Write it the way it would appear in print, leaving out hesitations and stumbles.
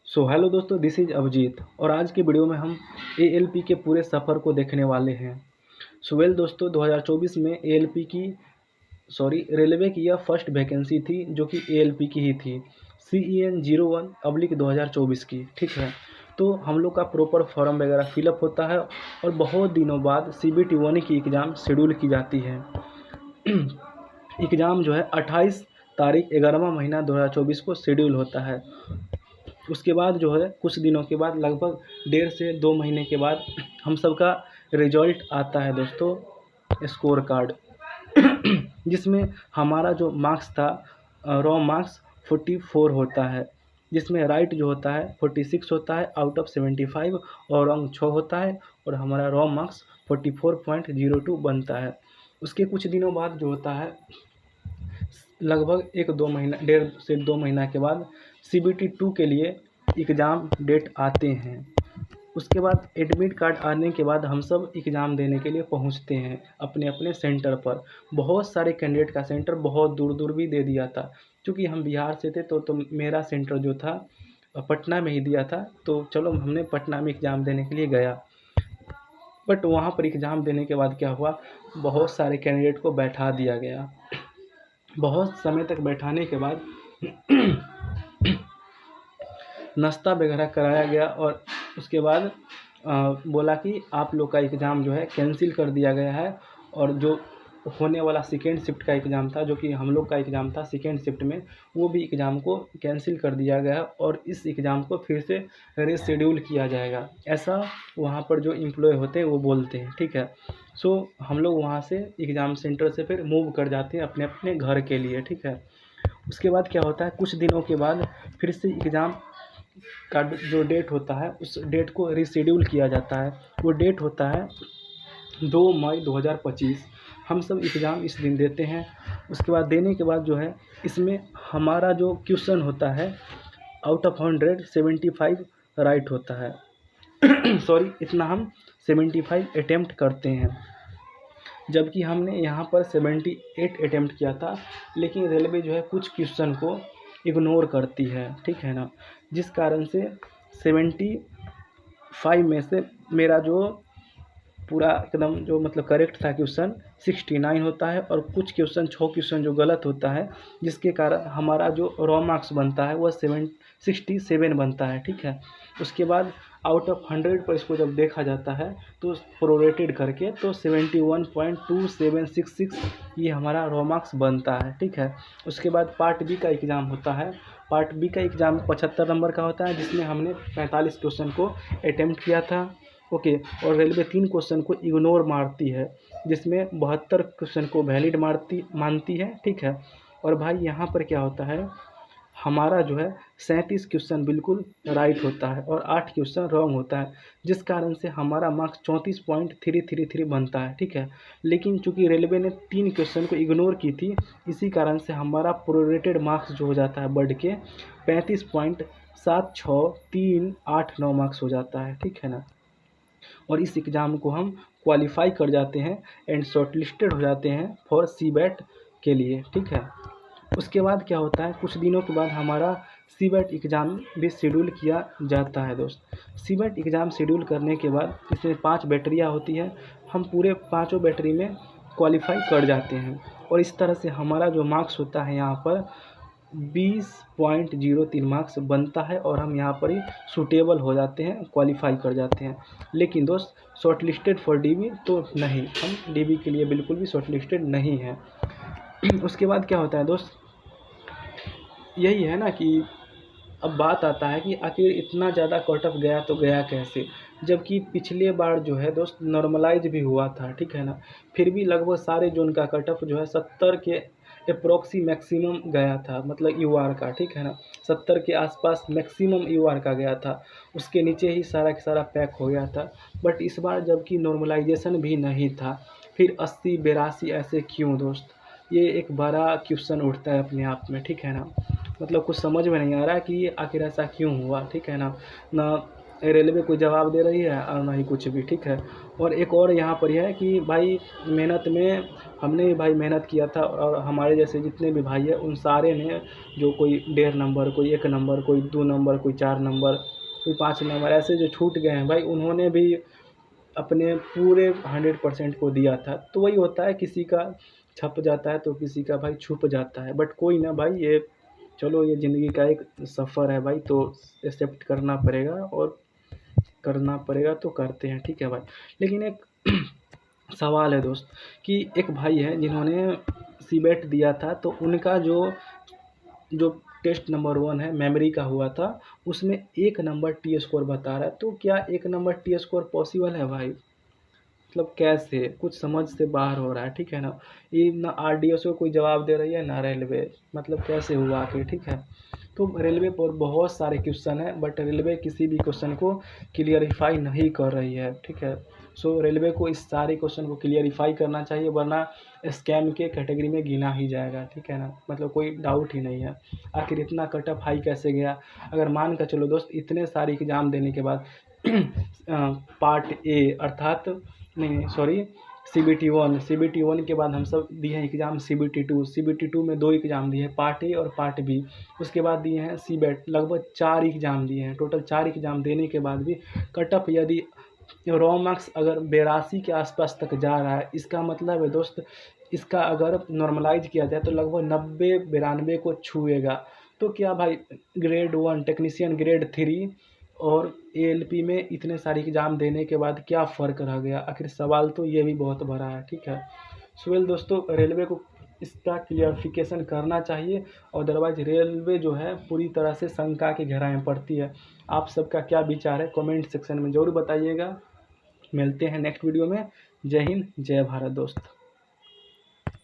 Hello दोस्तों, this is Abhijit और आज की वीडियो में हम एएलपी के पूरे सफ़र को देखने वाले हैं। दोस्तों, 2024 में एएलपी की रेलवे की यह फर्स्ट वैकेंसी थी जो कि एएलपी की ही थी, CEN 01/2024 की। ठीक है, तो हम लोग का प्रॉपर फॉर्म वगैरह फिलअप होता है और बहुत दिनों बाद CBT 1 की एग्ज़ाम शेड्यूल की जाती है। एग्ज़ाम जो है 28 तारीख 11वां महीना 2024 को शेड्यूल होता है। उसके बाद जो है कुछ दिनों के बाद लगभग 1.5 से 2 महीने के बाद हम सबका रिजल्ट आता है दोस्तों, स्कोर कार्ड जिसमें हमारा जो मार्क्स था, रॉ मार्क्स 44 होता है, जिसमें राइट जो होता है 46 होता है आउट ऑफ 75 और रॉन्ग 6 होता है और हमारा रॉ मार्क्स 44.02 बनता है। उसके कुछ दिनों बाद जो होता है लगभग 1-2 महीना 1.5 से 2 महीना के बाद CBT 2 के लिए एग्ज़ाम डेट आते हैं। उसके बाद एडमिट कार्ड आने के बाद हम सब एग्ज़ाम देने के लिए पहुंचते हैं अपने अपने सेंटर पर। बहुत सारे कैंडिडेट का सेंटर बहुत दूर दूर भी दे दिया था, क्योंकि हम बिहार से थे तो मेरा सेंटर जो था पटना में ही दिया था। तो चलो हमने पटना में एग्ज़ाम देने के लिए गया, बट वहाँ पर एग्ज़ाम देने के बाद क्या हुआ, बहुत सारे कैंडिडेट को बैठा दिया गया। बहुत समय तक बैठाने के बाद नाश्ता वगैरह कराया गया और उसके बाद बोला कि आप लोग का एग्ज़ाम जो है कैंसिल कर दिया गया है। और जो होने वाला सेकेंड शिफ्ट का एग्ज़ाम था, जो कि हम लोग का एग्ज़ाम था सेकेंड शिफ्ट में, वो भी एग्ज़ाम को कैंसिल कर दिया गया है और इस एग्ज़ाम को फिर से रीशेड्यूल किया जाएगा, ऐसा वहाँ पर जो एम्प्लॉय होते हैं वो बोलते हैं। ठीक है, हम लोग वहाँ से एग्ज़ाम सेंटर से फिर मूव कर जाते हैं अपने अपने घर के लिए। ठीक है, उसके बाद क्या होता है, कुछ दिनों के बाद फिर से एग्ज़ाम का जो डेट होता है उस डेट को रीशेड्यूल किया जाता है। वो डेट होता है 2 मई 2025। हम सब एग्ज़ाम इस दिन देते हैं। उसके बाद देने के बाद जो है इसमें हमारा जो क्वेश्चन होता है आउट ऑफ 100 75 राइट होता है इतना हम 75 अटेम्प्ट करते हैं, जबकि हमने यहाँ पर 78 अटेम्प्ट किया था। लेकिन रेलवे जो है कुछ क्वेश्चन को इग्नोर करती है, ठीक है ना, जिस कारण से 75 में से मेरा जो पूरा एकदम जो मतलब करेक्ट था क्वेश्चन 69 होता है और कुछ क्वेश्चन 6 क्वेश्चन जो गलत होता है, जिसके कारण हमारा जो रॉ मार्क्स बनता है वह 67 बनता है। ठीक है, उसके बाद आउट ऑफ 100 पर इसको जब देखा जाता है तो प्रोरेटेड करके तो 71.2766 ये हमारा रॉ मार्क्स बनता है। ठीक है, उसके बाद पार्ट बी का एग्ज़ाम होता है। पार्ट बी का एग्ज़ाम 75 नंबर का होता है, जिसमें हमने 45 क्वेश्चन को अटेम्प्ट किया था। ओके, और रेलवे 3 क्वेश्चन को इग्नोर मारती है, जिसमें 72 क्वेश्चन को वैलिड मानती है। ठीक है, और भाई यहाँ पर क्या होता है, हमारा जो है 37 क्वेश्चन बिल्कुल राइट होता है और 8 क्वेश्चन रॉन्ग होता है, जिस कारण से हमारा मार्क्स 34.333 बनता है। ठीक है, लेकिन चूंकि रेलवे ने 3 क्वेश्चन को इग्नोर की थी, इसी कारण से हमारा प्रोरेटेड मार्क्स जो हो जाता है बढ़ के 35.7638 मार्क्स हो जाता है। ठीक है ना, और इस एग्ज़ाम को हम क्वालिफाई कर जाते हैं एंड शॉर्टलिस्टेड हो जाते हैं फॉर CBAT के लिए। ठीक है, उसके बाद क्या होता है, कुछ दिनों के बाद हमारा CBAT एग्ज़ाम भी शेड्यूल किया जाता है दोस्त। CBAT एग्ज़ाम शेड्यूल करने के बाद इसमें 5 बैटरियाँ होती है, हम पूरे पाँचों बैटरी में क्वालिफाई कर जाते हैं और इस तरह से हमारा जो मार्क्स होता है यहाँ पर 20.03 मार्क्स बनता है और हम यहाँ पर ही सूटेबल हो जाते हैं, क्वालिफाई कर जाते हैं। लेकिन दोस्त शॉर्ट लिस्टेड फॉर DB तो नहीं, हम DB के लिए बिल्कुल भी शॉर्ट लिस्टेड नहीं है। उसके बाद क्या होता है दोस्त, यही है ना कि अब बात आता है कि आखिर इतना ज़्यादा कट ऑफ गया तो गया कैसे, जबकि पिछले बार जो है दोस्त नॉर्मलाइज भी हुआ था। ठीक है ना, फिर भी लगभग सारे जोन का कट ऑफ जो है 70 के अप्रोक्सी मैक्सिमम गया था, मतलब UR का। ठीक है ना, 70 के आसपास मैक्सिमम UR का गया था, उसके नीचे ही सारा का सारा पैक हो गया था। बट इस बार जबकि नॉर्मलाइजेशन भी नहीं था, फिर 80-82 ऐसे क्यों दोस्त, ये एक बड़ा क्वेश्चन उठता है अपने आप में। ठीक है ना, मतलब कुछ समझ में नहीं आ रहा है कि आखिर ऐसा क्यों हुआ। ठीक है ना, रेलवे कोई जवाब दे रही है और ना ही कुछ भी, ठीक है। और एक और यहाँ पर यह है कि भाई मेहनत में हमने भी भाई मेहनत किया था, और हमारे जैसे जितने भी भाई हैं उन सारे ने, जो कोई 1.5 नंबर, कोई 1 नंबर, कोई 2 नंबर, कोई 4 नंबर, कोई 5 नंबर, ऐसे जो छूट गए हैं भाई, उन्होंने भी अपने पूरे 100% को दिया था। तो वही होता है, किसी का छप जाता है तो किसी का भाई छुप जाता है। बट कोई ना भाई, ये चलो ये ज़िंदगी का एक सफ़र है भाई, तो एक्सेप्ट करना पड़ेगा, और करना पड़ेगा तो करते हैं, ठीक है भाई। लेकिन एक सवाल है दोस्त, कि एक भाई है जिन्होंने सीबेट दिया था, तो उनका जो जो टेस्ट नंबर 1 है मेमोरी का हुआ था, उसमें 1 नंबर टी स्कोर बता रहा है। तो क्या 1 नंबर टी स्कोर पॉसिबल है भाई? मतलब कैसे? कुछ समझ से बाहर हो रहा है, ठीक है ना। ये ना RDS को कोई जवाब दे रही है ना रेलवे, मतलब कैसे हुआ आखिर, ठीक है। तो रेलवे पर बहुत सारे क्वेश्चन हैं, बट रेलवे किसी भी क्वेश्चन को क्लियरिफाई नहीं कर रही है, ठीक है। सो रेलवे को इस सारे क्वेश्चन को क्लियरिफाई करना चाहिए, वरना स्कैम के कैटेगरी में गिना ही जाएगा, ठीक है ना। मतलब कोई डाउट ही नहीं है, आखिर इतना कट ऑफ हाई कैसे गया। अगर मान कर चलो दोस्त, इतने सारे एग्ज़ाम देने के बाद पार्ट ए अर्थात, नहीं सॉरी, CBT 1 के बाद हम सब दिए हैं एग्ज़ाम CBT 2 में 2 एग्ज़ाम दिए हैं, पार्ट ए और पार्ट बी। उसके बाद दिए हैं सीबेट, लगभग 4 एग्ज़ाम दिए हैं। टोटल 4 एग्ज़ाम देने के बाद भी कट ऑफ यदि रॉ मार्क्स अगर 82 के आसपास तक जा रहा है, इसका मतलब है दोस्त, इसका अगर नॉर्मलाइज किया जाए तो लगभग 90-92 को छुएगा। तो क्या भाई, ग्रेड 1 टेक्नीशियन, ग्रेड 3 और ALP में इतने सारे एग्ज़ाम देने के बाद क्या फ़र्क रह गया? आखिर सवाल तो ये भी बहुत बड़ा है, ठीक है। सो वेल दोस्तों, रेलवे को इसका क्लियरिफिकेशन करना चाहिए, अदरवाइज़ रेलवे जो है पूरी तरह से शंका की घेराई में पड़ती है। आप सबका क्या विचार है कमेंट सेक्शन में ज़रूर बताइएगा। मिलते हैं नेक्स्ट वीडियो में। जय हिंद, जय भारत दोस्त।